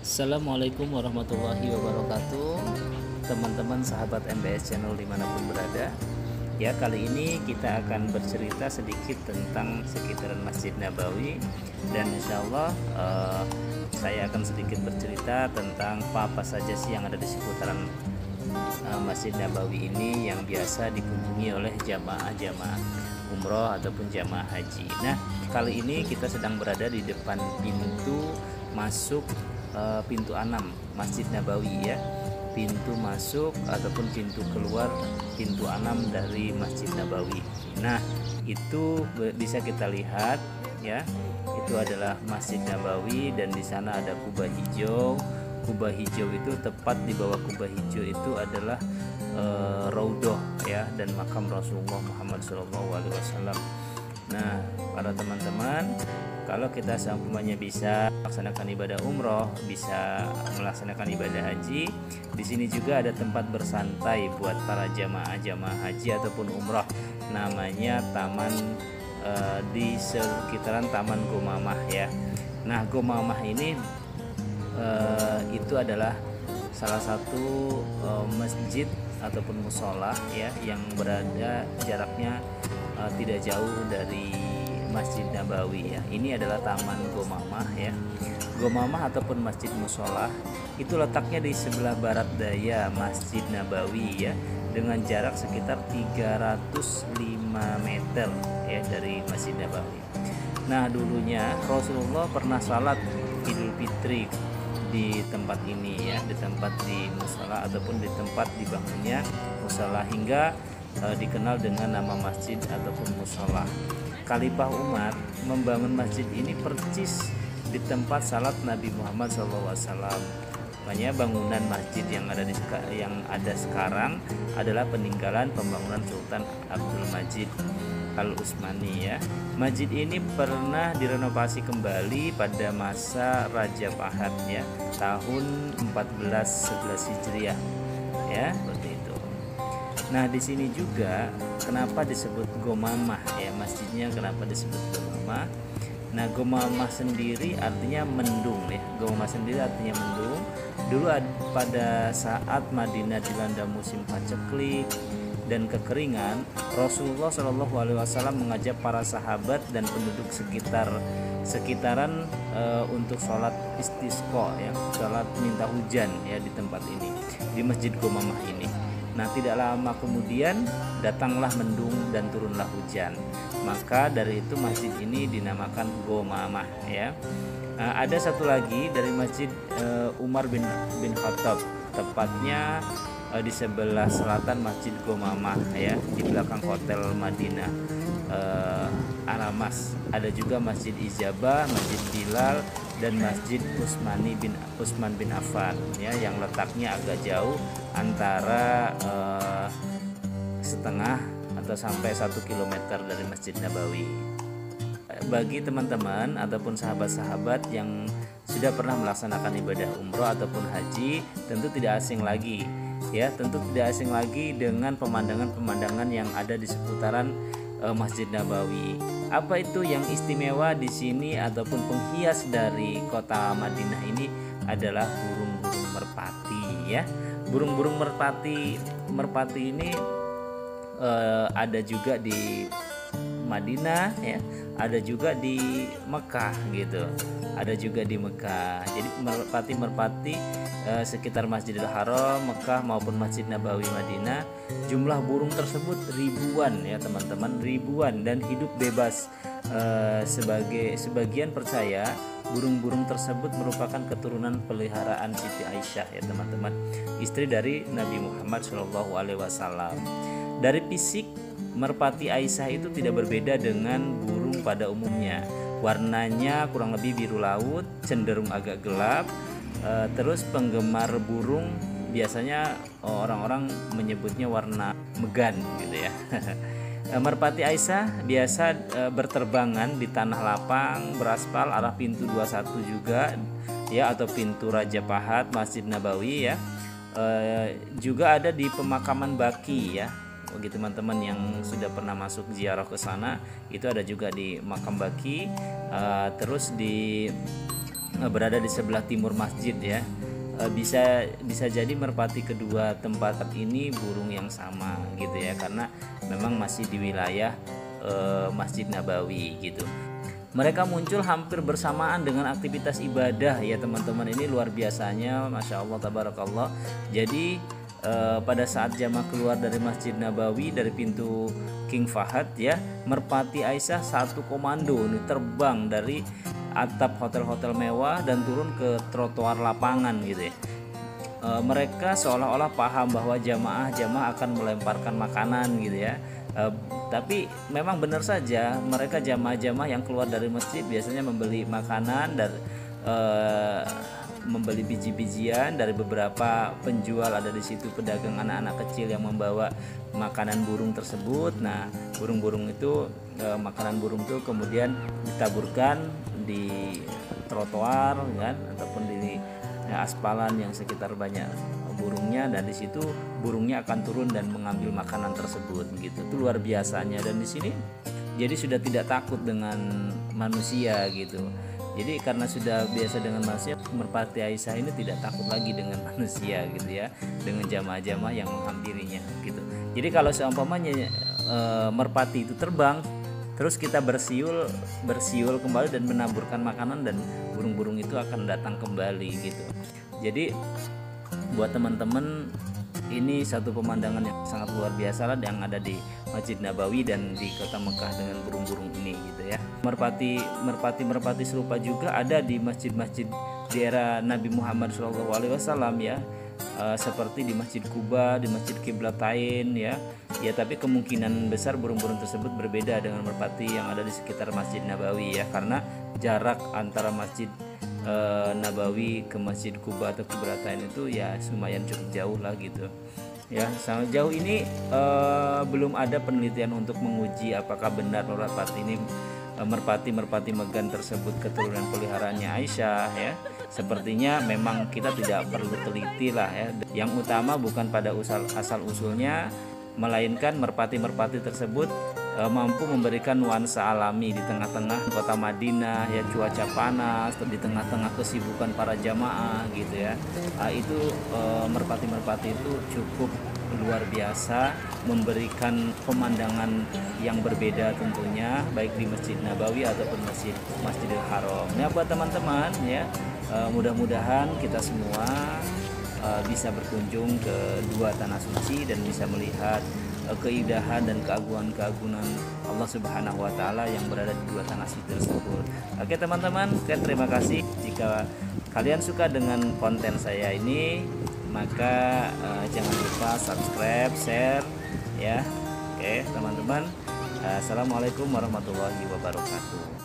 Assalamualaikum warahmatullahi wabarakatuh, teman-teman sahabat MBS Channel dimanapun berada. Ya, kali ini kita akan bercerita sedikit tentang sekitaran Masjid Nabawi, dan insya Allah saya akan sedikit bercerita tentang apa saja sih yang ada di seputaran Masjid Nabawi ini yang biasa dikunjungi oleh jamaah-jamaah umroh ataupun jamaah haji. Nah, kali ini kita sedang berada di depan pintu masuk pintu 6 Masjid Nabawi, ya, pintu masuk ataupun pintu keluar pintu 6 dari Masjid Nabawi. Nah, itu bisa kita lihat, ya, itu adalah Masjid Nabawi, dan di sana ada kubah hijau. Kubah hijau itu tepat di bawah kubah hijau itu adalah Raudhah, ya, dan makam Rasulullah Muhammad SAW. Nah, para teman-teman, kalau kita seumpamanya bisa melaksanakan ibadah umroh, bisa melaksanakan ibadah haji, di sini juga ada tempat bersantai buat para jamaah haji ataupun umroh. Namanya taman di sekitaran Taman Gomamah, ya. Nah, Gomamah ini itu adalah salah satu masjid ataupun musola, ya, yang berada jaraknya tidak jauh dari Masjid Nabawi, ya. Ini adalah Taman Gomamah, ya. Gomamah ataupun masjid musola itu letaknya di sebelah barat daya Masjid Nabawi, ya, dengan jarak sekitar 305 meter, ya, dari Masjid Nabawi. Nah, dulunya Rasulullah pernah salat Idul Fitri di tempat ini, ya, di tempat di musola ataupun di tempat dibangunnya musola, hingga dikenal dengan nama masjid ataupun musola. Khalifah Umar membangun masjid ini persis di tempat salat Nabi Muhammad SAW. Makanya bangunan masjid yang ada sekarang adalah peninggalan pembangunan Sultan Abdul Majid Al Utsmani, ya. Masjid ini pernah direnovasi kembali pada masa Raja Fahd, ya, tahun 1411 Hijriah, ya, seperti itu. Nah, di sini juga kenapa disebut Gomamah, ya, masjidnya kenapa disebut Gomamah? Nah, Gomamah sendiri artinya mendung, ya. Gomamah sendiri artinya mendung. Dulu pada saat Madinah dilanda musim paceklik dan kekeringan, Rasulullah SAW mengajak para sahabat dan penduduk sekitaran untuk sholat istisqa, ya, sholat minta hujan, ya, di tempat ini, di Masjid Gomamah ini. Nah, tidak lama kemudian datanglah mendung dan turunlah hujan. Maka dari itu masjid ini dinamakan Gomamah, ya. Ada satu lagi dari Masjid Umar bin Khattab, tepatnya di sebelah selatan Masjid Gomamah, ya, di belakang Hotel Madinah Aramas. Ada juga Masjid Ijabah, Masjid Bilal, dan Masjid Utsman bin Affan, ya, yang letaknya agak jauh, antara setengah atau sampai 1 kilometer dari Masjid Nabawi. Bagi teman-teman ataupun sahabat-sahabat yang sudah pernah melaksanakan ibadah umroh ataupun haji, tentu tidak asing lagi, ya, dengan pemandangan-pemandangan yang ada di seputaran Masjid Nabawi. Apa itu yang istimewa di sini ataupun penghias dari kota Madinah ini adalah burung-burung merpati, ya. Burung-burung merpati ini ada juga di Madinah, ya, ada juga di Mekah, gitu. Ada juga di Mekah. Jadi merpati sekitar Masjidil Haram, Mekah maupun Masjid Nabawi Madinah, jumlah burung tersebut ribuan, ya, teman-teman, ribuan, dan hidup bebas. Sebagian percaya burung-burung tersebut merupakan keturunan peliharaan Siti Aisyah, ya, teman-teman, istri dari Nabi Muhammad SAW. Dari fisik, merpati Aisyah itu tidak berbeda dengan burung pada umumnya. Warnanya kurang lebih biru laut, cenderung agak gelap. Terus penggemar burung biasanya orang-orang menyebutnya warna megan, gitu, ya. Merpati Aisyah biasa berterbangan di tanah lapang beraspal arah pintu 21 juga, ya, atau pintu Raja Fahd Masjid Nabawi, ya. Juga ada di pemakaman Baqi, ya. Bagi teman-teman yang sudah pernah masuk ziarah ke sana, itu ada juga di makam Baqi. Terus di berada di sebelah timur masjid ya. Bisa jadi merpati kedua tempat ini burung yang sama gitu ya, karena memang masih di wilayah Masjid Nabawi gitu. Mereka muncul hampir bersamaan dengan aktivitas ibadah ya teman-teman. Ini luar biasanya, Masya Allah tabarakallah. Jadi pada saat jamaah keluar dari Masjid Nabawi dari pintu King Fahad ya, merpati Aisyah satu komando ini terbang dari atap hotel-hotel mewah dan turun ke trotoar lapangan gitu ya. Mereka seolah-olah paham bahwa jamaah akan melemparkan makanan gitu ya. Tapi memang benar saja mereka jamaah yang keluar dari masjid biasanya membeli makanan dan membeli biji-bijian dari beberapa penjual. Ada di situ pedagang anak-anak kecil yang membawa makanan burung tersebut. Nah, burung-burung itu makanan burung itu kemudian ditaburkan di trotoar kan, ataupun di aspalan yang sekitar banyak burungnya, dan di situ burungnya akan turun dan mengambil makanan tersebut gitu. Itu luar biasanya. Dan di sini jadi sudah tidak takut dengan manusia gitu. Jadi karena sudah biasa dengan manusia, merpati Aisyah ini tidak takut lagi dengan manusia gitu ya, dengan jamaah-jamaah yang menghampirinya gitu. Jadi kalau seumpamanya merpati itu terbang, terus kita bersiul kembali dan menaburkan makanan, dan burung-burung itu akan datang kembali gitu. Jadi buat teman-teman, ini satu pemandangan yang sangat luar biasa lah yang ada di Masjid Nabawi dan di kota Mekah dengan burung-burung ini gitu ya. Merpati serupa juga ada di masjid-masjid di era Nabi Muhammad SAW ya, seperti di Masjid Kuba, di Masjid Qiblatain ya. Ya, tapi kemungkinan besar burung-burung tersebut berbeda dengan merpati yang ada di sekitar Masjid Nabawi ya, karena jarak antara Masjid Nabawi ke Masjid Kuba atau Qiblatain itu ya lumayan cukup jauh lah gitu ya. Sangat jauh ini belum ada penelitian untuk menguji apakah benar merpati Megan tersebut keturunan peliharaannya Aisyah ya. Sepertinya memang kita tidak perlu teliti lah ya. Yang utama bukan pada asal usulnya, melainkan merpati tersebut mampu memberikan nuansa alami di tengah-tengah kota Madinah ya, cuaca panas, di tengah-tengah kesibukan para jamaah gitu ya. Itu merpati itu cukup luar biasa, memberikan pemandangan yang berbeda tentunya, baik di Masjid Nabawi ataupun Masjidil Haram. Nah, buat teman-teman ya, mudah-mudahan kita semua bisa berkunjung ke dua tanah suci dan bisa melihat keindahan dan keagungan Allah Subhanahu wa taala yang berada di dua tanah suci tersebut. Oke teman-teman, terima kasih. Jika kalian suka dengan konten saya ini, maka jangan lupa subscribe, share ya. Oke teman-teman, assalamualaikum warahmatullahi wabarakatuh.